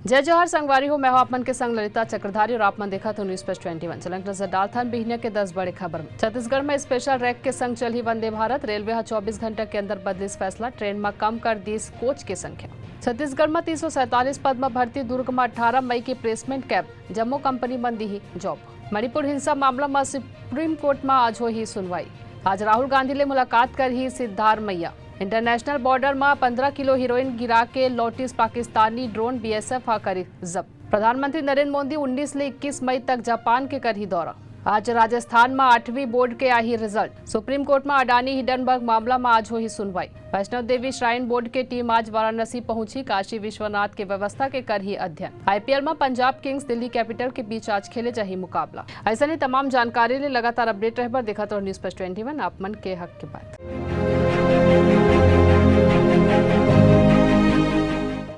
जय जवाहर संगवारी हो। मैं हूं आपमन के संग ललिता चक्रधारी और आपमन देखा तो न्यूज प्लस 21। चलंग नजर डालथन बिहनिया के 10 बड़े खबर में। छत्तीसगढ़ में स्पेशल रैक के संग चली वंदे भारत रेलवे 24 घंटा के अंदर बदलिस फैसला, ट्रेन में कम कर दीस कोच की संख्या। छत्तीसगढ़ में 347 पद में भर्ती, दुर्ग में 18 मई की प्लेसमेंट कैब, जम्मू कंपनी में दी जॉब। मणिपुर हिंसा मामला में सुप्रीम कोर्ट में आज हो ही सुनवाई। आज राहुल गांधी ले मुलाकात कर ही सिद्धारमैया। इंटरनेशनल बॉर्डर में 15 किलो हीरोइन गिरा के लौटिस पाकिस्तानी ड्रोन, बीएसएफ हा करी जब्त। प्रधानमंत्री नरेंद्र मोदी 19 से 21 मई तक जापान के कर ही दौरा। आज राजस्थान में 8वीं बोर्ड के आई रिजल्ट। सुप्रीम कोर्ट में अडानी हिडनबर्ग मामला में आज हो ही सुनवाई। वैष्णो देवी श्राइन बोर्ड की टीम आज वाराणसी पहुंची, काशी विश्वनाथ के व्यवस्था के कर ही अध्ययन। आईपीएल में पंजाब किंग्स दिल्ली कैपिटल के बीच आज खेले जाही मुकाबला। ऐसा नहीं तमाम जानकारी ले लगातार अपडेट रह देखा तो न्यूज प्लस 21 आप मन के हक के बात।